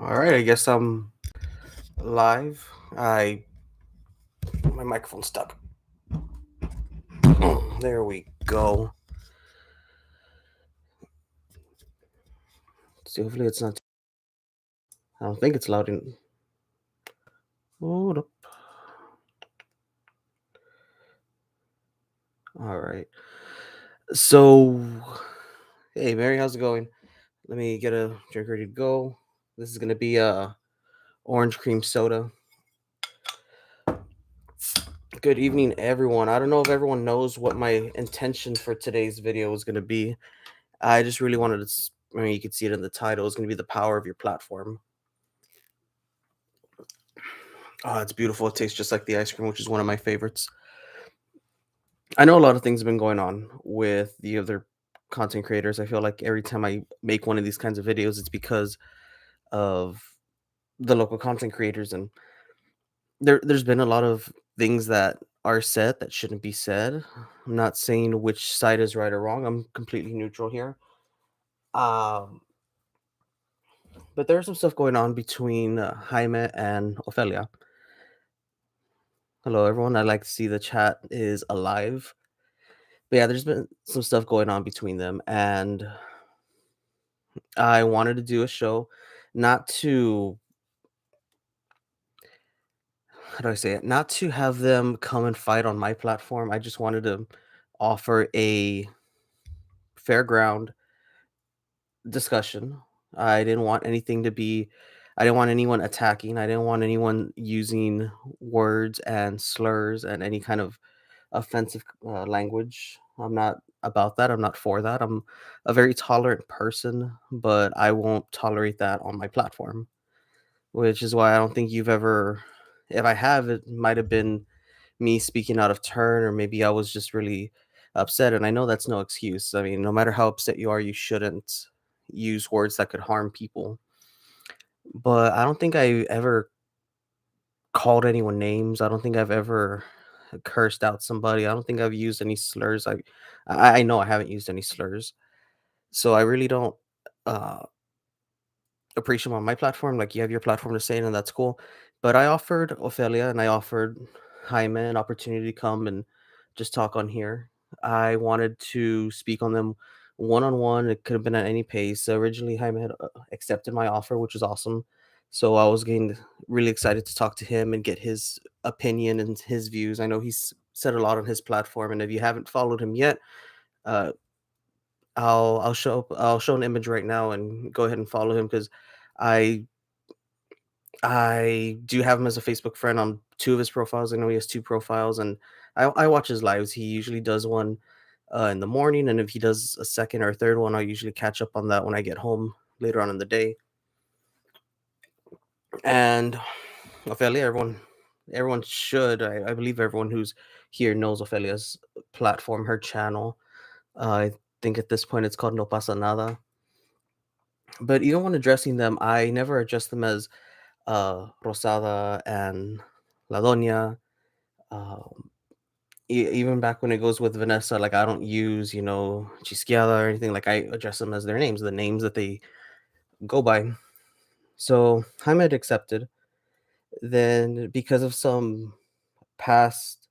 All right, I guess I'm live. I My microphone's stuck. There we go. See, hopefully it's not. I don't think it's loud. Hold up. All right. So, hey, Mary, how's it going? Let me get a drink ready to go. This is gonna be a orange cream soda. Good evening, everyone. I don't know if everyone knows what my intention for today's video is gonna be. I just really wanted to. I mean, you can see it in the title. It's gonna be the power of your platform. Oh, it's beautiful. It tastes just like the ice cream, which is one of my favorites. I know a lot of things have been going on with the other content creators. I feel like every time I make one of these kinds of videos, it's because of the local content creators, and there's been a lot of things that are said that shouldn't be said. I'm not saying which side is right or wrong. I'm completely neutral here. Um, but there's some stuff going on between Jaime and Ofelia. Hello, everyone. I like to see the chat is alive. But yeah, there's been some stuff going on between them, and I wanted to do a show, not to how do I say it? Not to have them come and fight on my platform. I just wanted to offer a fair ground discussion. I didn't want anything to be I didn't want anyone attacking. I didn't want anyone using words and slurs and any kind of offensive language. I'm not about that. I'm not for that. I'm a very tolerant person, but I won't tolerate that on my platform. Which is why I don't think you've ever if I have, it might have been me speaking out of turn, or maybe I was just really upset, and I know that's no excuse. I mean, no matter how upset you are, you shouldn't use words that could harm people. But I don't think I ever called anyone names. I don't think I've ever cursed out somebody. I don't think I've used any slurs. I know I haven't used any slurs. So I really don't uh appreciate on my platform. Like you have your platform to say it, and that's cool. But I offered Ophelia and I offered Jaime an opportunity to come and just talk on here. I wanted to speak on them one on one. It could have been at any pace. Originally, Jaime had accepted my offer, which was awesome. So I was getting really excited to talk to him and get his opinion and his views. I know he's said a lot on his platform, and if you haven't followed him yet, uh, I'll show an image right now and go ahead and follow him because I I do have him as a Facebook friend on two of his profiles. I know he has two profiles, and I watch his lives. He usually does one in the morning, and if he does a second or third one, I'll usually catch up on that when I get home later on in the day. And Ophelia, everyone should. I believe everyone who's here knows Ophelia's platform, her channel. I think at this point it's called No Pasa Nada. But even when addressing them, I never address them as Rosada and La Doña. Um, Even back when it goes with Vanessa, like I don't use, Chisquiada or anything. Like I address them as their names, the names that they go by. So Jaime had accepted. Then, because of some past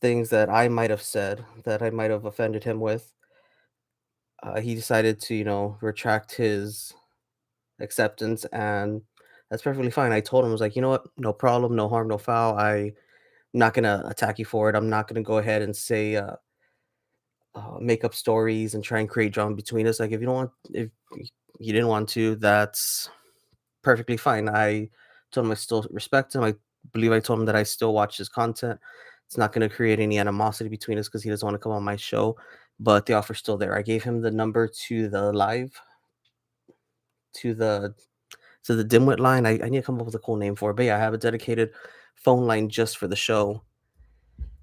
things that I might have said that I might have offended him with, he decided to, retract his acceptance, and that's perfectly fine. I told him, I was like, you know what, no problem, no harm, no foul. I'm not gonna attack you for it. I'm not gonna go ahead and say make up stories and try and create drama between us. Like if you didn't want to, that's perfectly fine. I told him I still respect him. I believe I told him that I still watch his content. It's not going to create any animosity between us because he doesn't want to come on my show. But the offer's still there. I gave him the number to the live to the dimwit line. I need to come up with a cool name for it. But yeah, I have a dedicated phone line just for the show.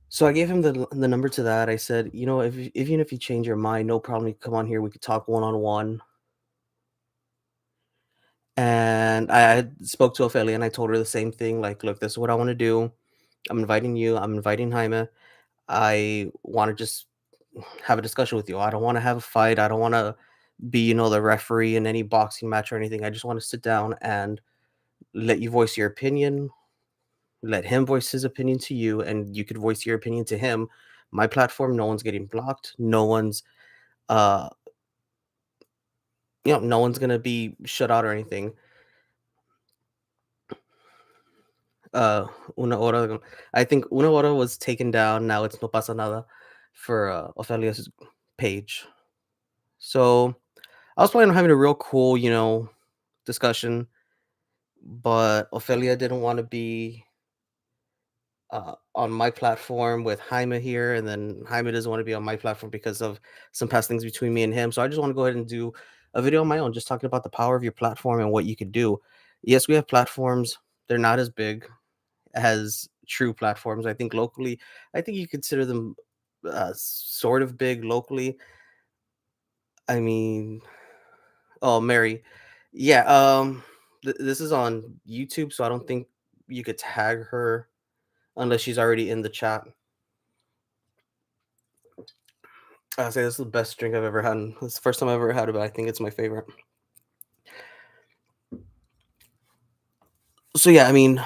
So I gave him the number to that. I said, even if you change your mind, no problem. You come on here. We could talk one on one. And I spoke to Ophelia and I told her the same thing. Like, look, this is what I want to do. I'm inviting you. I'm inviting Jaime. I want to just have a discussion with you. I don't want to have a fight. I don't want to be, the referee in any boxing match or anything. I just want to sit down and let you voice your opinion, let him voice his opinion to you, and you could voice your opinion to him. My platform, no one's getting blocked. Uh, no one's gonna be shut out or anything. Uh, Una Hora, I think Una Hora was taken down. Now it's No Pasa Nada for Ophelia's page. So I was planning on having a real cool, discussion, but Ophelia didn't want to be on my platform with Jaime here, and then Jaime doesn't want to be on my platform because of some past things between me and him. So I just want to go ahead and do a video on my own, just talking about the power of your platform and what you could do. Yes, we have platforms; they're not as big as true platforms. I think locally, I think you consider them sort of big locally. I mean, oh, Mary, yeah. This is on YouTube, so I don't think you could tag her unless she's already in the chat. I say this is the best drink I've ever had. And it's the first time I've ever had it, but I think it's my favorite. So yeah, I mean,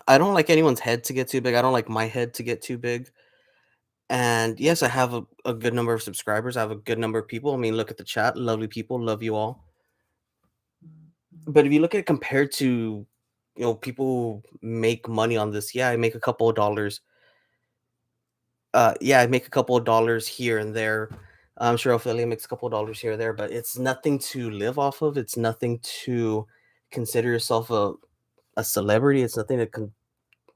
I don't like anyone's head to get too big. I don't like my head to get too big. And yes, I have a good number of subscribers. I have a good number of people. I mean, look at the chat. Lovely people. Love you all. But if you look at it compared to, people who make money on this, yeah, I make a couple of dollars. Yeah, I make a couple of dollars here and there. I'm sure Ophelia makes a couple of dollars here or there, but it's nothing to live off of. It's nothing to consider yourself a celebrity. It's nothing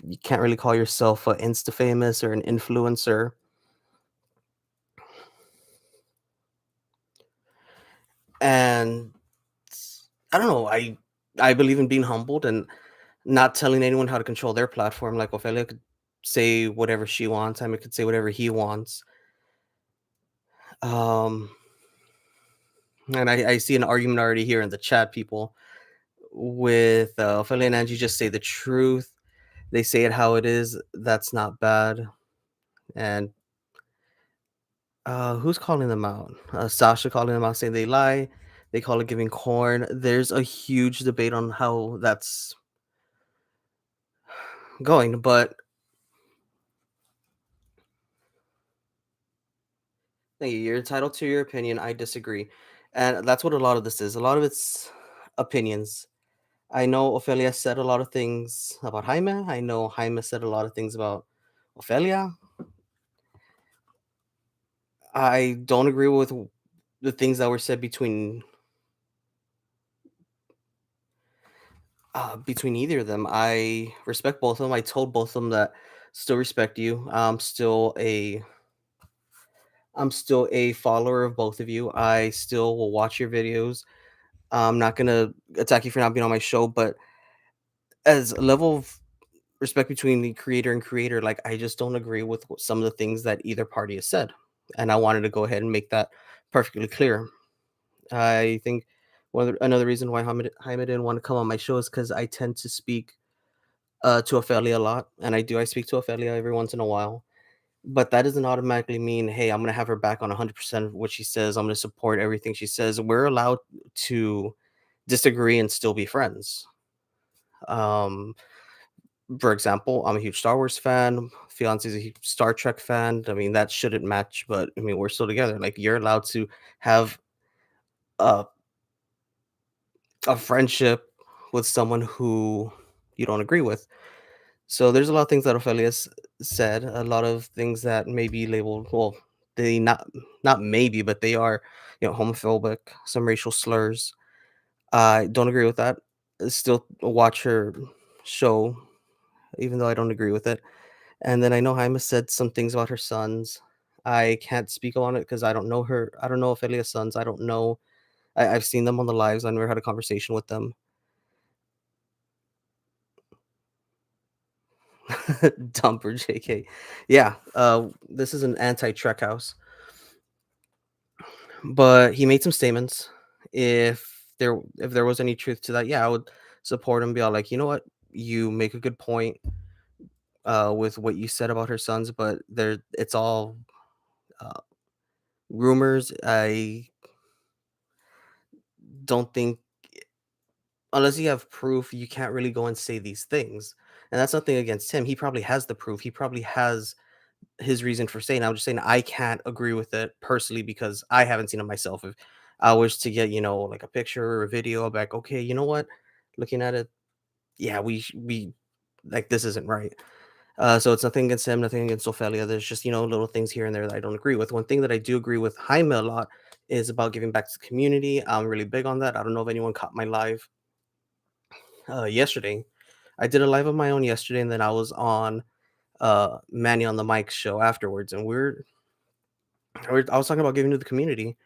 you can't really call yourself a insta famous or an influencer. And I don't know. I believe in being humbled and not telling anyone how to control their platform. Like Ophelia could say whatever she wants. I mean, could say whatever he wants. Um, and I see an argument already here in the chat, people, with Ophelia and Angie just say the truth. They say it how it is. That's not bad. And who's calling them out? Sasha calling them out, saying they lie. They call it giving corn. There's a huge debate on how that's going, but hey, you're entitled to your opinion. I disagree, and that's what a lot of this is. A lot of it's opinions. I know Ophelia said a lot of things about Jaime. I know Jaime said a lot of things about Ophelia. I don't agree with the things that were said between either of them. I respect both of them. I told both of them that still respect you. I'm still a follower of both of you. I still will watch your videos. I'm not gonna attack you for not being on my show, but as a level of respect between the creator and creator, like I just don't agree with some of the things that either party has said, and I wanted to go ahead and make that perfectly clear. I think another reason why Jaime didn't want to come on my show is because I tend to speak to Ophelia a lot, and I speak to Ophelia every once in a while. But that doesn't automatically mean, hey, I'm gonna have her back on 100% of what she says. I'm gonna support everything she says. We're allowed to disagree and still be friends. Um, for example, I'm a huge Star Wars fan. Fiance's a huge Star Trek fan. I mean, that shouldn't match, but I mean, we're still together. Like, you're allowed to have a, a friendship with someone who you don't agree with. So there's a lot of things that said, a lot of things that may be labeled, well, they not maybe, but they are, homophobic, some racial slurs. I don't agree with that. Still watch her show, even though I don't agree with it. And then I know Jaime said some things about her sons. I can't speak on it because I don't know her. I don't know Ophelia's sons. I don't know. I've seen them on the lives. I never had a conversation with them. Dumper JK. Yeah. This is an anti-Trek house. But he made some statements. If there was any truth to that, yeah, I would support him. Be all like, you know what, you make a good point with what you said about her sons, but it's all uh, rumors. don't think unless you have proof, you can't really go and say these things. And that's nothing against him. He probably has the proof. He probably has his reason for saying. I'm just saying I can't agree with it personally because I haven't seen it myself. If I was to get, like a picture or a video, I'll be like, okay, you know what? Looking at it, yeah, we like this isn't right. So it's nothing against him, nothing against Ophelia. There's just, little things here and there that I don't agree with. One thing that I do agree with Jaime a lot is about giving back to the community. I'm really big on that. I don't know if anyone caught my live yesterday. I did a live of my own yesterday, and then I was on Manny on the Mic show afterwards, and I was talking about giving to the community.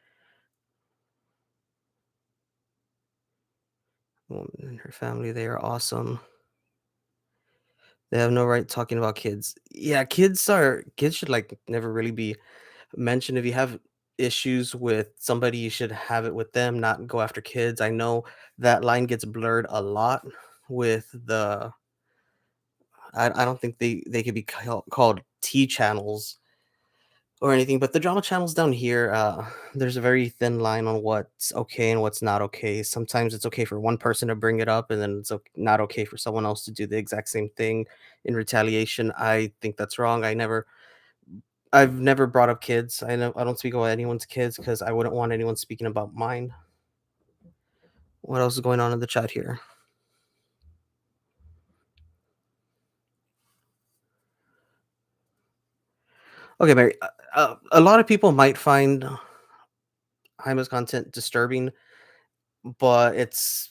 And her family, they are awesome. They have no right talking about kids. Yeah, kids should like never really be mentioned. If you have issues with somebody, you should have it with them, not go after kids. I know that line gets blurred a lot with the I don't think they could be called T channels or anything, but the drama channels down here, there's a very thin line on what's okay and what's not okay. Sometimes it's okay for one person to bring it up, and then it's not okay for someone else to do the exact same thing in retaliation. I think that's wrong. I've never brought up kids. I don't speak about anyone's kids because I wouldn't want anyone speaking about mine. What else is going on in the chat here? Okay, Mary. A lot of people might find Jaime's content disturbing, but it's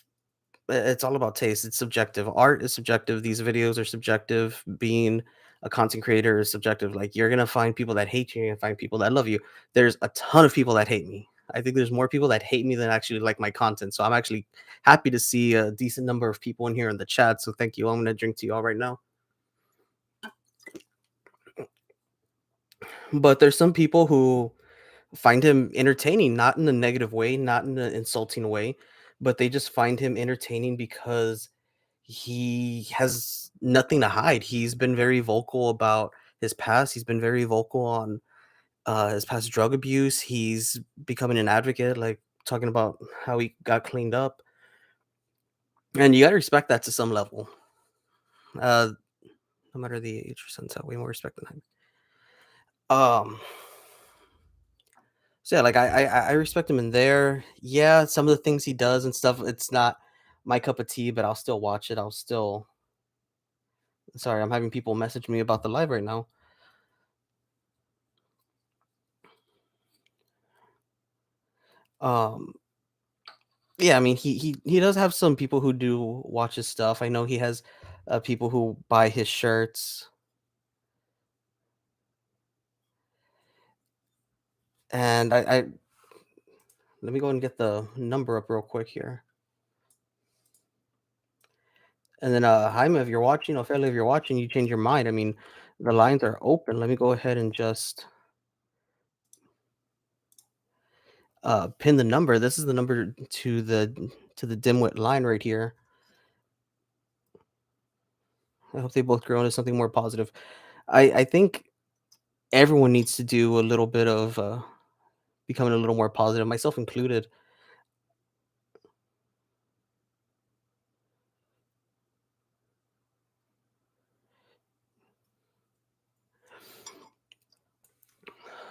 all about taste. It's subjective. Art is subjective. These videos are subjective. Being a content creator is subjective. Like you're gonna find people that hate you, you're gonna find people that love you. There's a ton of people that hate me. I think there's more people that hate me than actually like my content. So I'm actually happy to see a decent number of people in here in the chat. So thank you. I'm gonna drink to you all right now. But there's some people who find him entertaining, not in a negative way, not in an insulting way, but they just find him entertaining because he has nothing to hide. He's been very vocal about his past. He's been very vocal on his past drug abuse. He's becoming an advocate, like talking about how he got cleaned up. And you got to respect that to some level. Uh, no matter the age or sense, way more respect than him. Um, So yeah, like I respect him in there. Yeah, some of the things he does and stuff, it's not my cup of tea, but I'll still watch it. I'll still sorry, I'm having people message me about the live right now. Um yeah, I mean he does have some people who do watch his stuff. I know he has people who buy his shirts, and I let me go and get the number up real quick here. And then Jaime, if you're watching, Ophelia, if you're watching, you change your mind. I mean, the lines are open. Let me go ahead and just pin the number. This is the number to the dimwit line right here. I hope they both grow into something more positive. I think everyone needs to do a little bit of becoming a little more positive, myself included.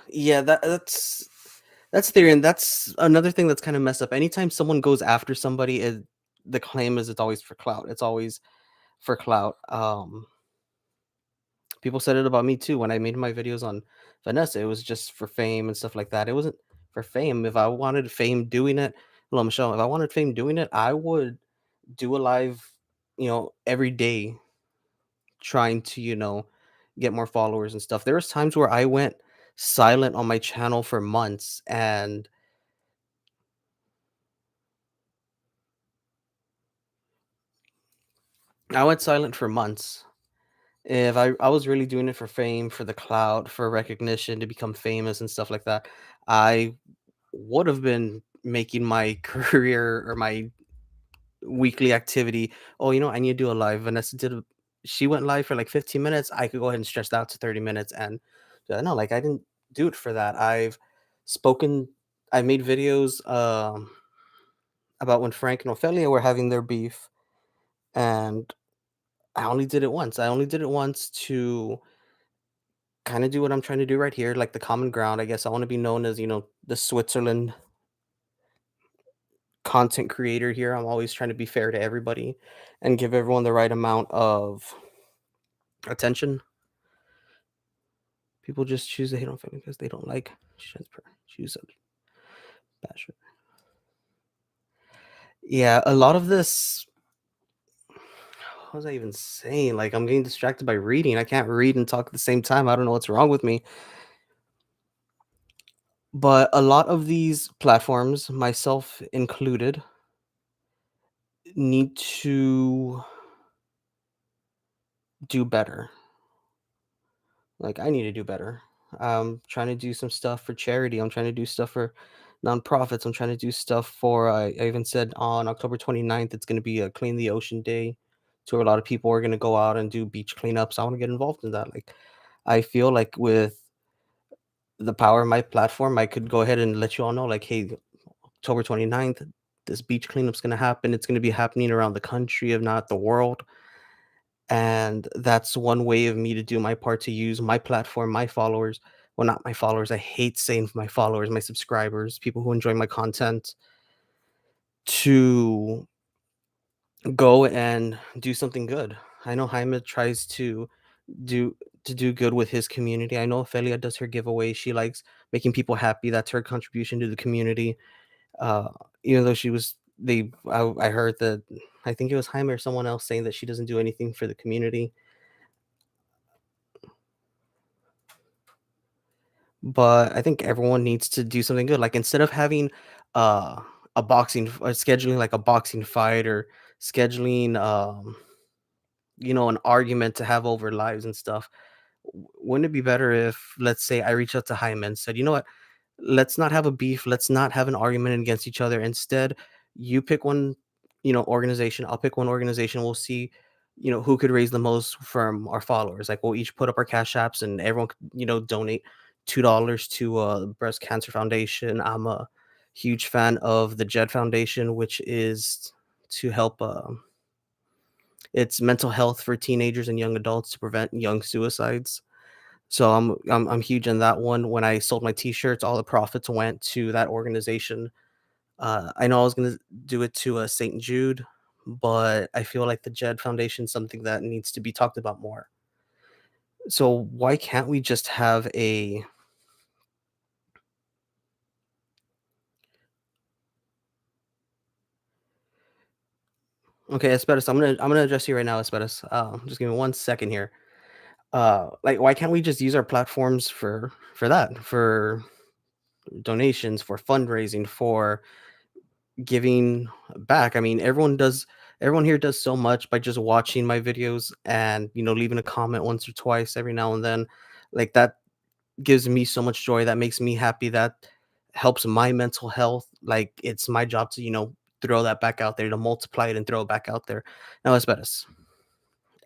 Yeah, that's theory, and that's another thing that's kind of messed up. Anytime someone goes after somebody, the claim is it's always for clout. It's always for clout. People said it about me too when I made my videos on Vanessa. It was just for fame and stuff like that. It wasn't for fame. If I wanted fame doing it, hello Michelle. If I wanted fame doing it, I would do a live, every day, trying to, get more followers and stuff. There was times where I went silent on my channel for months, and I went silent for months. If I was really doing it for fame, for the clout, for recognition, to become famous and stuff like that, I would have been making my career or my weekly activity. Oh, I need to do a live. She went live for like 15 minutes. I could go ahead and stretch that out to 30 minutes. And no, like I didn't do it for that. Spoken, I made videos. about when Frank and Ophelia were having their beef, and I only did it once. I only did it once to kind of do what I'm trying to do right here, like the common ground. I guess I want to be known as, the Switzerland content creator here. I'm always trying to be fair to everybody and give everyone the right amount of attention. People just choose to hate on family because they don't like choose a basher. Yeah, a lot of this. What was I even saying? Like, I'm getting distracted by reading. I can't read and talk at the same time. I don't know what's wrong with me. But a lot of these platforms, myself included, need to do better. Like, I need to do better. I'm trying to do some stuff for charity. I'm trying to do stuff for nonprofits. I'm trying to do stuff for, I even said on October 29th, it's going to be a Clean the Ocean Day. So a lot of people are going to go out and do beach cleanups. I want to get involved in that. Like, I feel like with the power of my platform, I could go ahead and let you all know, like, hey, October 29th, this beach cleanup's going to happen. It's going to be happening around the country, if not the world. And that's one way of me to do my part to use my platform, my followers. Well, not my followers. I hate saying my followers, my subscribers, people who enjoy my content, to go and do something good. I know Jaime tries do do good with his community. I know Ophelia does her giveaway. She likes making people happy. That's her contribution to the community. Uh, Even though I heard that, I think it was Jaime or someone else saying that she doesn't do anything for the community. But I think everyone needs to do something good. Like, instead of having uh scheduling like a boxing fight, or scheduling an argument to have over lives and stuff, wouldn't it be better if, let's say, I reached out to Jaime and said, you know what, let's not have a beef, let's not have an argument against each other. Instead, you pick one, organization, I'll pick one organization. We'll see, who could raise the most from our followers. Like, we'll each put up our cash apps, and everyone could, donate $2 to the Breast Cancer Foundation. I'm a huge fan of the Jed Foundation, which is to help it's mental health for teenagers and young adults to prevent young suicides. So I'm huge in that one. When I sold my T-shirts, all the profits went to that organization. I know I was gonna do it to St. Jude, but I feel like the Jed Foundation is something that needs to be talked about more. So why can't we just have a okay, Espedas, I'm gonna address you right now, Espedas. Just give me 1 second here. Like, why can't we just use our platforms for that, for donations, for fundraising, for giving back? I mean, everyone here does so much by just watching my videos and, leaving a comment once or twice every now and then. Like, that gives me so much joy. That makes me happy. That helps my mental health. Like, it's my job to, throw that back out there, to multiply it and throw it back out there. Now, it's better.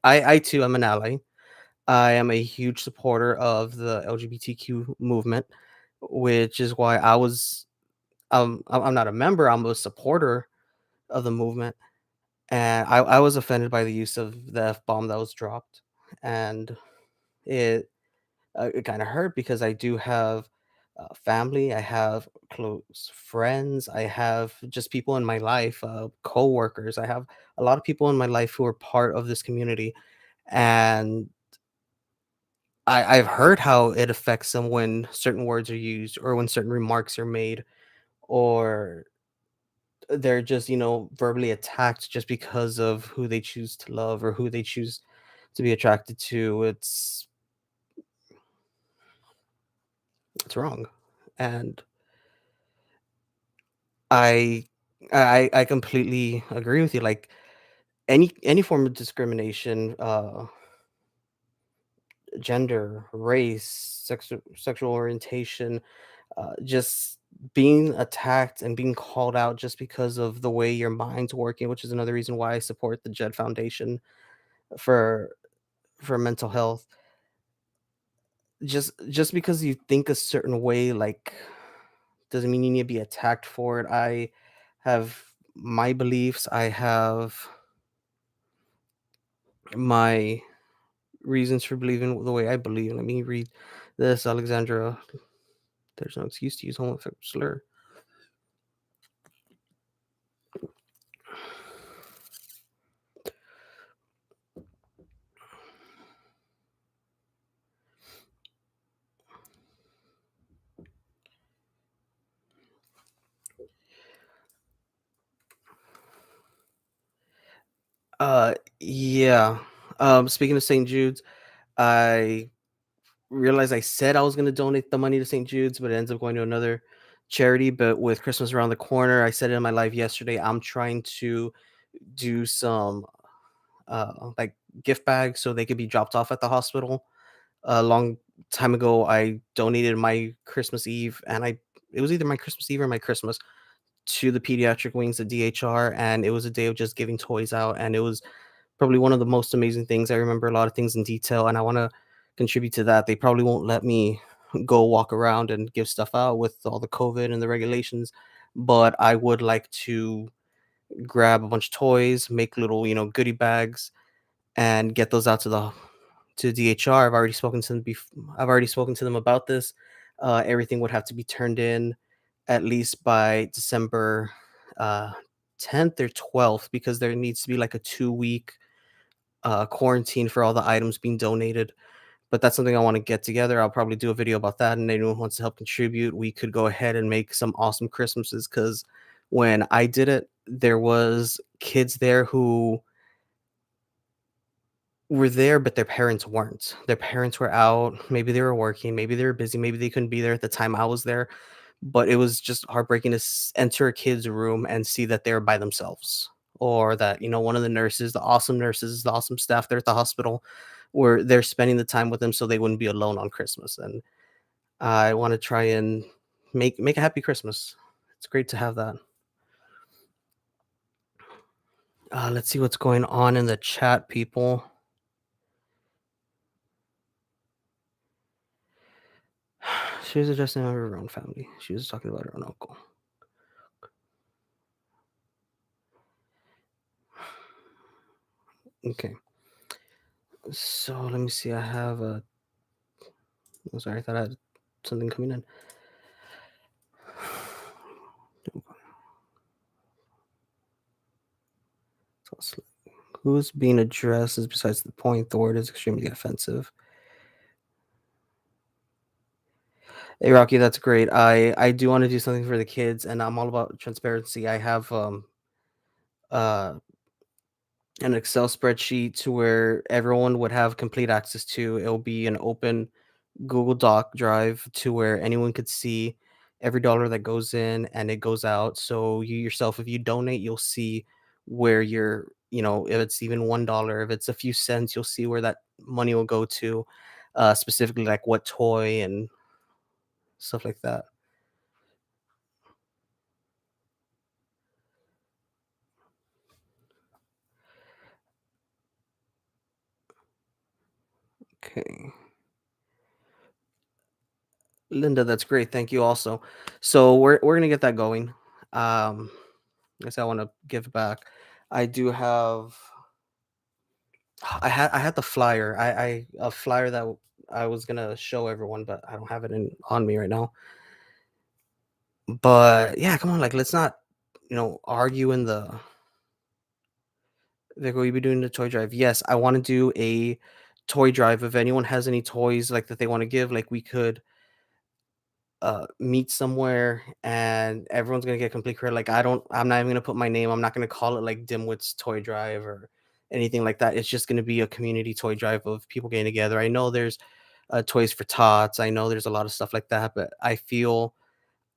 I too am an ally. I am a huge supporter of the LGBTQ movement, which is why I'm not a member, I'm a supporter of the movement. And I was offended by the use of the F bomb that was dropped. And it it kind of hurt because I do have family, I have close friends, I have just people in my life, co-workers. I have a lot of people in my life who are part of this community. And I've heard how it affects them when certain words are used, or when certain remarks are made, or they're just, verbally attacked just because of who they choose to love or who they choose to be attracted to. It's wrong. And I I completely agree with you. Like, any form of discrimination, gender, race, sexual orientation, just being attacked and being called out just because of the way your mind's working, which is another reason why I support the Jed Foundation for mental health. Just because you think a certain way, like, doesn't mean you need to be attacked for it. I have my beliefs. I have my reasons for believing the way I believe. Let me read this, Alexandra. There's no excuse to use homophobic slur. Yeah. Speaking of St. Jude's, I realized I said I was gonna donate the money to St. Jude's, but it ends up going to another charity. But with Christmas around the corner, I said it in my live yesterday. I'm trying to do some like gift bags so they could be dropped off at the hospital. A long time ago, I donated my Christmas Eve, and I it was either my Christmas Eve or my Christmas to the pediatric wings at DHR, and it was a day of just giving toys out, and it was probably one of the most amazing things. I remember a lot of things in detail, and I want to contribute to that. They probably won't let me go walk around and give stuff out with all the COVID and the regulations, but I would like to grab a bunch of toys, make little, goodie bags, and get those out to DHR. I've already spoken to them about this. Everything would have to be turned in at least by December uh, 10th or 12th because there needs to be like a 2 week quarantine for all the items being donated. But that's something I want to get together. I'll probably do a video about that. And anyone who wants to help contribute, we could go ahead and make some awesome Christmases. Because when I did it, there was kids there who were there, but their parents weren't. Their parents were out. Maybe they were working. Maybe they were busy. Maybe they couldn't be there at the time I was there. But it was just heartbreaking to enter a kid's room and see that they're by themselves, or that one of the nurses, the awesome staff there at the hospital, were they're spending the time with them so they wouldn't be alone on Christmas. And I want to try and make a happy Christmas. It's great to have that. Let's see what's going on in the chat, people. She was addressing her own family. She was talking about her own uncle. Okay. So let me see. I have a. Oh, sorry, I thought I had something coming in. Who's being addressed is besides the point. The word is extremely offensive. Hey Rocky, that's great. I do want to do something for the kids, and I'm all about transparency. I have uh an Excel spreadsheet to where everyone would have complete access to. It'll be an open Google Doc drive to where anyone could see every dollar that goes in and it goes out. So you yourself, if you donate, you'll see where if it's even $1, if it's a few cents, you'll see where that money will go to, specifically like what toy and stuff like that. Okay. Linda, that's great. Thank you also. So we're gonna get that going. I guess I want to give back. I do have I had the flyer. I a flyer that I was gonna show everyone, but I don't have it in on me right now. But yeah, come on, like let's not, argue in the like we be doing the toy drive. Yes, I want to do a toy drive. If anyone has any toys like that they want to give, like we could meet somewhere and everyone's gonna get complete credit. Like I'm not even gonna put my name. I'm not gonna call it like Dimwit's Toy Drive or anything like that. It's just gonna be a community toy drive of people getting together. I know there's toys for tots. I know there's a lot of stuff like that, but I feel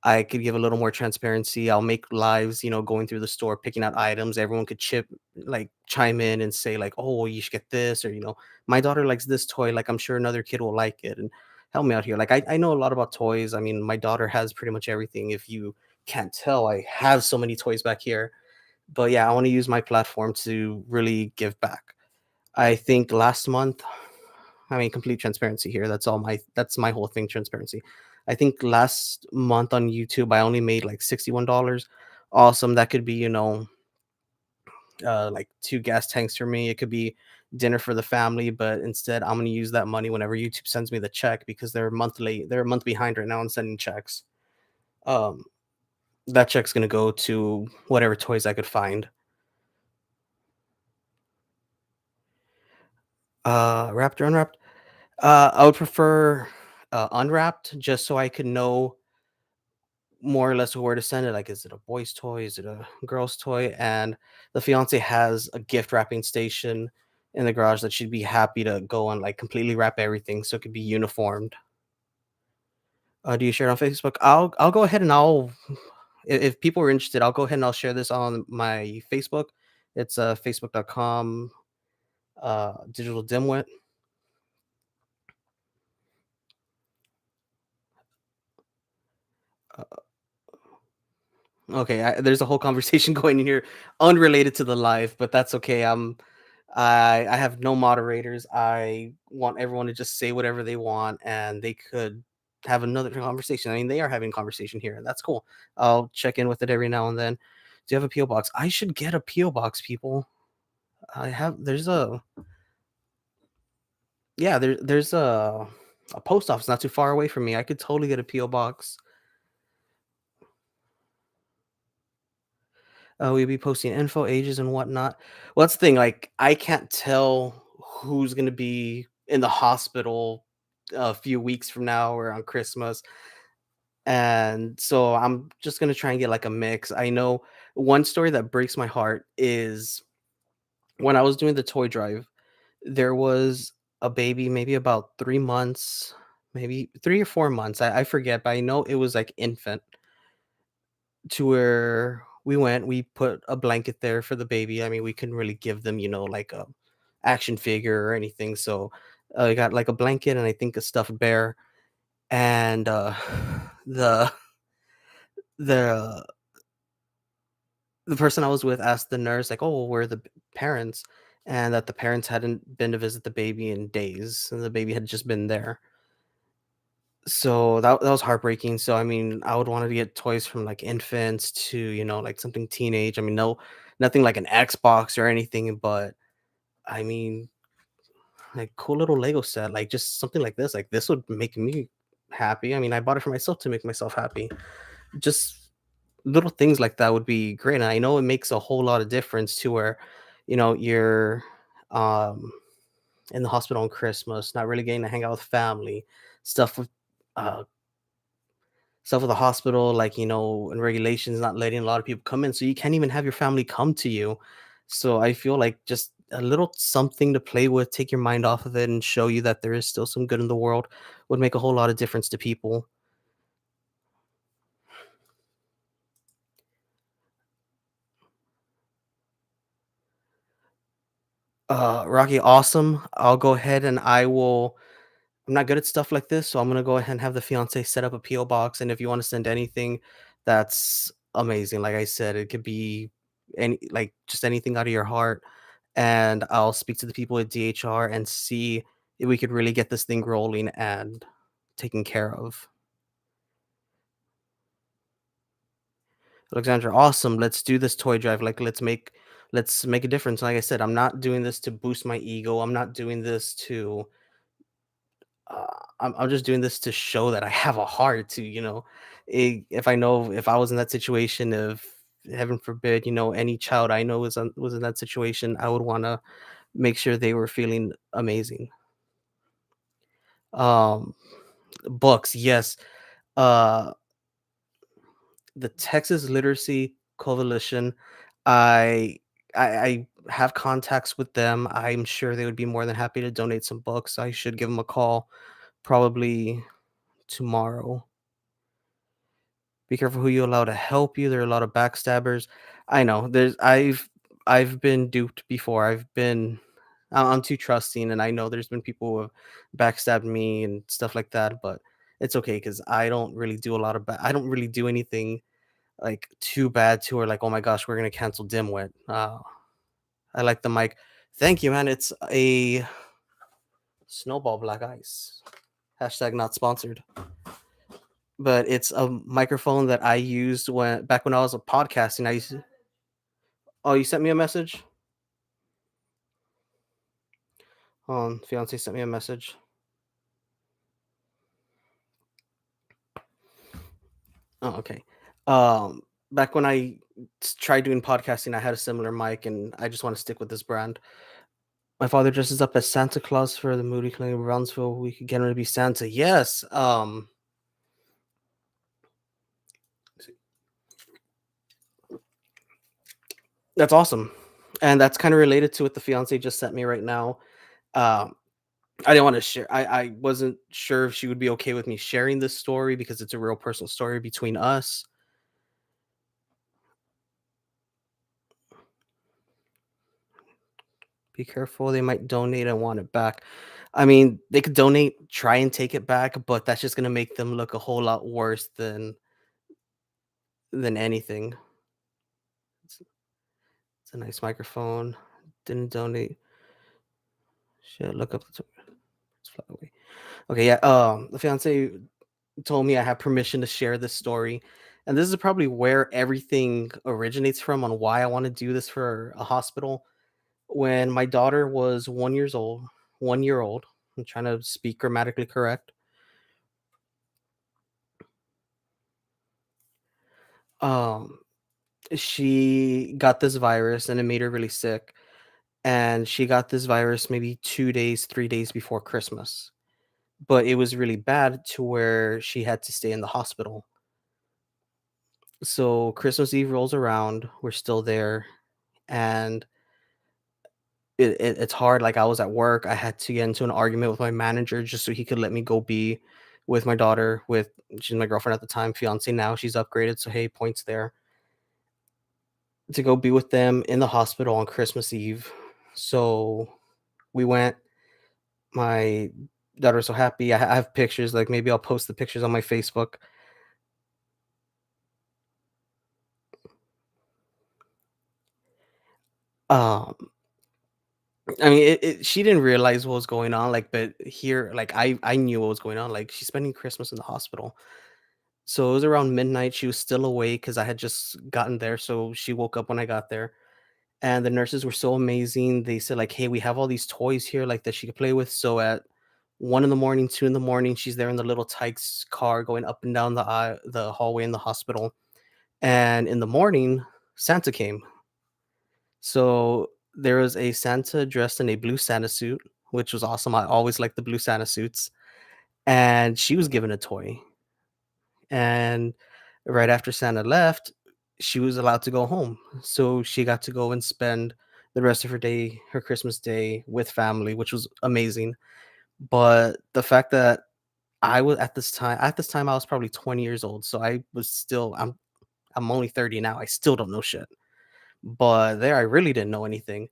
I could give a little more transparency. I'll make lives, going through the store, picking out items. Everyone could chime in and say like, "Oh, well, you should get this," or "My daughter likes this toy. Like, I'm sure another kid will like it." And help me out here. Like, I know a lot about toys. I mean, my daughter has pretty much everything. If you can't tell, I have so many toys back here. But yeah, I want to use my platform to really give back. I think last month, I mean, complete transparency here. That's my whole thing, transparency. I think last month on YouTube, I only made like $61. awesome. That could be, like 2 gas tanks for me. It could be dinner for the family, but instead I'm gonna use that money whenever YouTube sends me the check because they're a month behind right now on sending checks. Um, that check's gonna go to whatever toys I could find. Wrapped or unwrapped? I would prefer, unwrapped just so I could know more or less where to send it. Like, is it a boy's toy? Is it a girl's toy? And the fiance has a gift wrapping station in the garage that she'd be happy to go and like completely wrap everything so it could be uniformed. Do you share it on Facebook? I'll go ahead and if people are interested, I'll go ahead and I'll share this on my Facebook. It's facebook.com digital dimwit. Okay, there's a whole conversation going in here unrelated to the live, but that's okay. I have no moderators. I want everyone to just say whatever they want, and they could have another conversation. I mean, they are having conversation here, and that's cool. I'll check in with it every now and then. Do you have a PO box? I should get a PO box, people. I have. There's a yeah. There's a post office not too far away from me. I could totally get a PO box. We'll be posting info, ages, and whatnot. Well, that's the thing. Like, I can't tell who's going to be in the hospital a few weeks from now or on Christmas, and so I'm just going to try and get like a mix. I know one story that breaks my heart is when I was doing the toy drive. There was a baby, maybe about 3 months, maybe 3 or 4 months. I forget, but I know it was like infant to where we went, we put a blanket there for the baby. I mean, we couldn't really give them, like a action figure or anything. So I got like a blanket and I think a stuffed bear. And the the the person I was with asked the nurse, like, "Oh, well, where are the parents?" And that the parents hadn't been to visit the baby in days, and the baby had just been there. So that was heartbreaking. So I mean, I would want to get toys from like infants to, like something teenage. I mean, nothing like an Xbox or anything, but I mean, like cool little Lego set, like just something like this. Like this would make me happy. I mean, I bought it for myself to make myself happy. Just little things like that would be great. And I know it makes a whole lot of difference to where, you're um in the hospital on Christmas, not really getting to hang out with family, stuff with uh stuff with the hospital, like, and regulations not letting a lot of people come in. So you can't even have your family come to you. So I feel like just a little something to play with, take your mind off of it and show you that there is still some good in the world would make a whole lot of difference to people. Rocky, awesome. I'll go ahead and I'm not good at stuff like this, so I'm gonna go ahead and have the fiance set up a PO box. And if you want to send anything, that's amazing. Like I said, it could be any like just anything out of your heart, and I'll speak to the people at DHR and see if we could really get this thing rolling and taken care of. Alexandra, awesome. Let's do this toy drive. Like let's make a difference. Like I said, I'm not doing this to boost my ego. I'm not doing this to uh, I'm just doing this to show that I have a heart to, if I know if I was in that situation, if heaven forbid, any child I know was in that situation, I would want to make sure they were feeling amazing. Um, books, yes. Uh, the Texas Literacy Coalition, I, I have contacts with them. I'm sure they would be more than happy to donate some books. I should give them a call probably tomorrow. Be careful who you allow to help you. There are a lot of backstabbers. I know. I've been duped before. I'm too trusting, and I know there's been people who have backstabbed me and stuff like that. But it's okay because I don't really do anything like too bad to her. Like, oh my gosh, we're gonna cancel Dimwit. I like the mic. Thank you, man. It's a Snowball Black Ice. Hashtag not sponsored. but it's a microphone that I used when back when I was a podcasting. I used to, oh, you sent me a message? Fiance sent me a message. Oh, okay. Um, back when I tried doing podcasting, I had a similar mic, and I just want to stick with this brand. My father dresses up as Santa Claus for the Moody Clinic of Brownsville. We could get him to be Santa. Yes. That's awesome. And that's kind of related to what the fiance just sent me right now. Um, I didn't want to share. I wasn't sure if she would be okay with me sharing this story because it's a real personal story between us. Be careful, they might donate and want it back. I mean, they could donate, try and take it back, but that's just gonna make them look a whole lot worse than anything. It's, it's a nice microphone. Didn't donate. Should look up the it's fly away. Okay, yeah. The fiance told me I have permission to share this story. And this is probably where everything originates from on why I want to do this for a hospital. When my daughter was 1 years old, 1 year old, I'm trying to speak grammatically correct. Um, she got this virus and it made her really sick. And she got this virus maybe 2 days, 3 days before Christmas. But it was really bad to where she had to stay in the hospital. So Christmas Eve rolls around, we're still there, and it's hard. Like I was at work, I had to get into an argument with my manager just so he could let me go be with my daughter. With she's my girlfriend at the time, fiance now. She's upgraded, so hey, points there to go be with them in the hospital on Christmas Eve. So we went. My daughter was so happy. I have pictures. Like maybe I'll post the pictures on my Facebook. Um, I mean, she didn't realize what was going on. Like, but here, like I knew what was going on. Like she's spending Christmas in the hospital. So it was around midnight. She was still awake because I had just gotten there. So she woke up when I got there. And the nurses were so amazing. They said, like, hey, we have all these toys here, like that she could play with. So at 1 in the morning, 2 in the morning, she's there in the little Tykes car going up and down the hallway in the hospital. And in the morning, Santa came. So there was a Santa dressed in a blue Santa suit, which was awesome. I always liked the blue Santa suits. And she was given a toy. And right after Santa left, she was allowed to go home. So she got to go and spend the rest of her day, her Christmas day with family, which was amazing. But the fact that I was at this time I was probably 20 years old. So I was still I'm only 30 now. I still don't know shit. But there I really didn't know anything.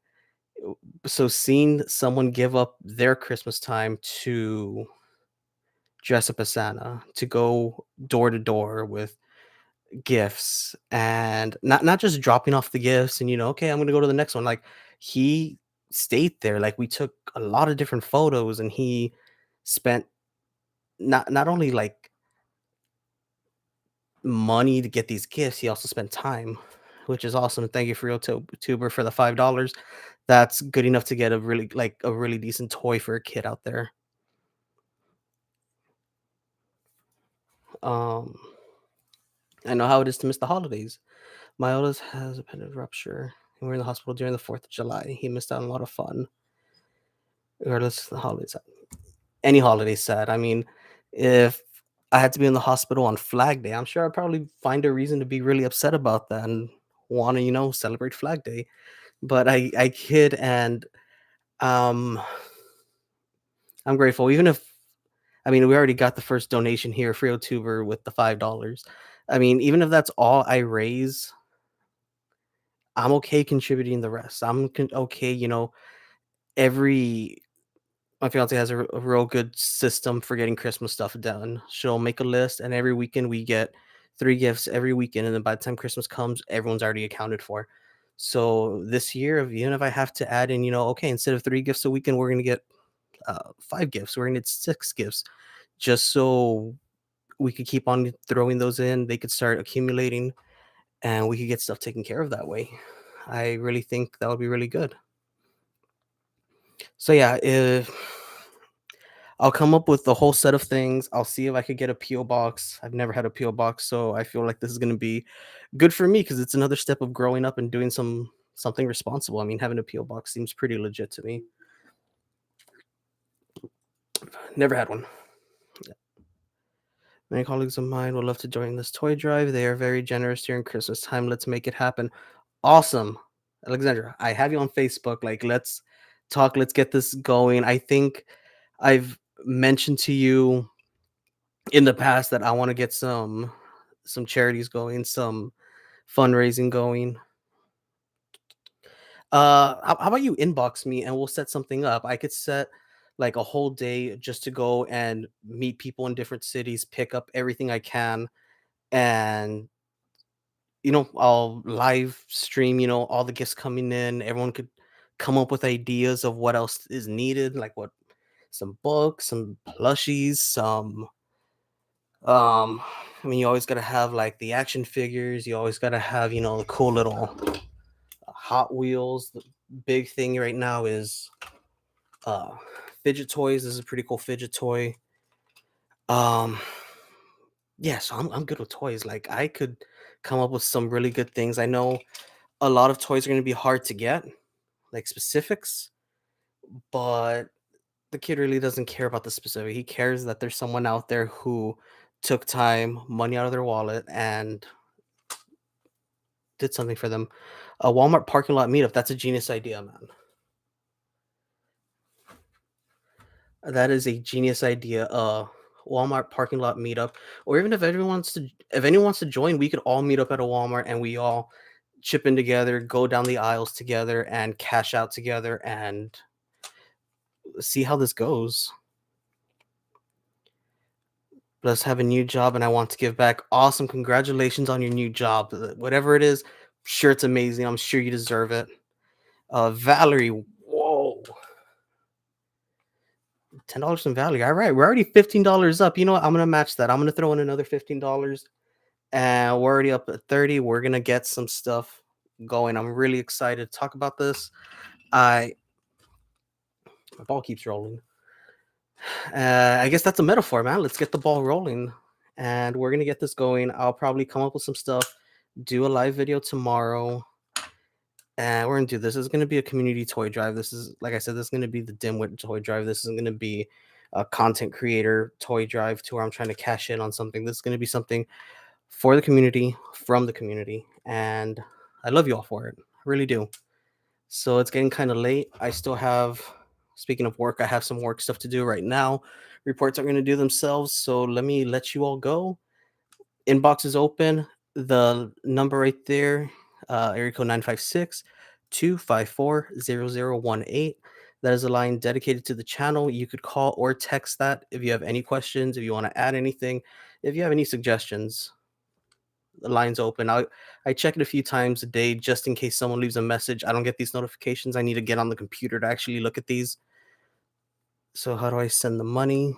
So seeing someone give up their Christmas time to dress up as Santa, to go door to door with gifts and not just dropping off the gifts and okay, I'm gonna go to the next one. Like he stayed there. Like we took a lot of different photos and he spent not only like money to get these gifts, he also spent time, which is awesome. Thank you for your tuber for the $5. That's good enough to get a really decent toy for a kid out there. Um, I know how it is to miss the holidays. My oldest has a appendage rupture, and we're in the hospital during the 4th of July. He missed out on a lot of fun. Regardless of the holidays, any holiday sad. I mean, if I had to be in the hospital on Flag Day, I'm sure I'd probably find a reason to be really upset about that and want to, celebrate Flag Day. But I kid, and um, I'm grateful. Even if I mean, we already got the first donation here, FreeOtuber with the $5. I mean, even if that's all I raise, I'm okay contributing the rest. Okay, every my fiance has a real good system for getting Christmas stuff done. She'll make a list, and every weekend we get 3 gifts every weekend, and then by the time Christmas comes, everyone's already accounted for. So this year, even if I have to add in, okay, instead of 3 gifts a weekend, we're gonna get 5 gifts. We're gonna get 6 gifts, just so we could keep on throwing those in. They could start accumulating, and we could get stuff taken care of that way. I really think that would be really good. So yeah, if I'll come up with the whole set of things. I'll see if I could get a PO box. I've never had a PO box, so I feel like this is going to be good for me because it's another step of growing up and doing something responsible. I mean, having a PO box seems pretty legit to me. Never had one. Many colleagues of mine would love to join this toy drive. They are very generous during Christmas time. Let's make it happen. Awesome. Alexandra, I have you on Facebook. Like, let's talk. Let's get this going. I think I've mentioned to you in the past that I want to get some charities going, some fundraising going. How about you inbox me and we'll set something up? I could set like a whole day just to go and meet people in different cities, pick up everything I can, and I'll live stream, all the gifts coming in. Everyone could come up with ideas of what else is needed, like what some books, some plushies, some I mean you always gotta have like the action figures, you always gotta have, the cool little Hot Wheels. The big thing right now is uh fidget toys. This is a pretty cool fidget toy. Um yeah, so I'm good with toys. Like I could come up with some really good things. I know a lot of toys are going to be hard to get, like specifics, but the kid really doesn't care about the specific. He cares that there's someone out there who took time, money out of their wallet, and did something for them. A Walmart parking lot meetup. That's a genius idea, man. That is a genius idea. Walmart parking lot meetup, or even if anyone wants to join, we could all meet up at a Walmart and we all chip in together, go down the aisles together, and cash out together, and see how this goes. Let's have a new job, and I want to give back. Awesome! Congratulations on your new job. Whatever it is, sure it's amazing. I'm sure you deserve it. Valerie, whoa, $10 from Valerie. All right, we're already $15 up. You know what? I'm gonna match that. I'm gonna throw in another $15, and we're already up at 30. We're gonna get some stuff going. I'm really excited to talk about this. I My ball keeps rolling. I guess that's a metaphor, man. Let's get the ball rolling, and we're gonna get this going. I'll probably come up with some stuff, do a live video tomorrow, and we're gonna do this. This is gonna be a community toy drive. This is, like I said, this is gonna be the dimwit toy drive. This is gonna be a content creator toy drive to where I'm trying to cash in on something. This is gonna be something for the community, from the community, and I love you all for it. I really do. So it's getting kind of late. I still have, speaking of work, I have some work stuff to do right now. Reports are going to do themselves. So let you all go. Inbox is open. The number right there, area code 956-254-0018. That is a line dedicated to the channel. You could call or text that if you have any questions, if you want to add anything, if you have any suggestions. The line's open. I check it a few times a day just in case someone leaves a message. I don't get these notifications. I need to get on the computer to actually look at these. So how do I send the money?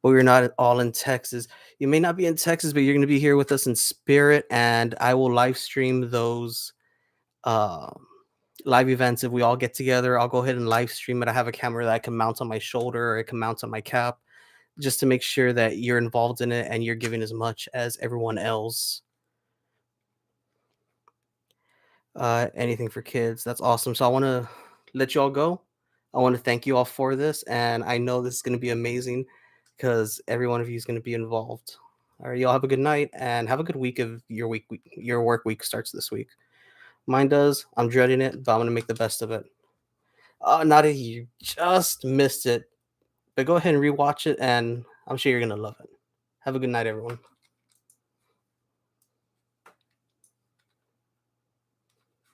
Well, we're not all in Texas. You may not be in Texas, but you're going to be here with us in spirit, and I will live stream those uh, live events. If we all get together, I'll go ahead and live stream it. I have a camera that I can mount on my shoulder or I can mount on my cap, just to make sure that you're involved in it and you're giving as much as everyone else. Anything for kids. That's awesome. So I want to let you all go. I want to thank you all for this, and I know this is going to be amazing because every one of you is going to be involved. All right, y'all have a good night and have a good week of your work week starts this week. Mine does. I'm dreading it, but I'm going to make the best of it. Not if you just missed it, but go ahead and rewatch it, and I'm sure you're going to love it. Have a good night, everyone.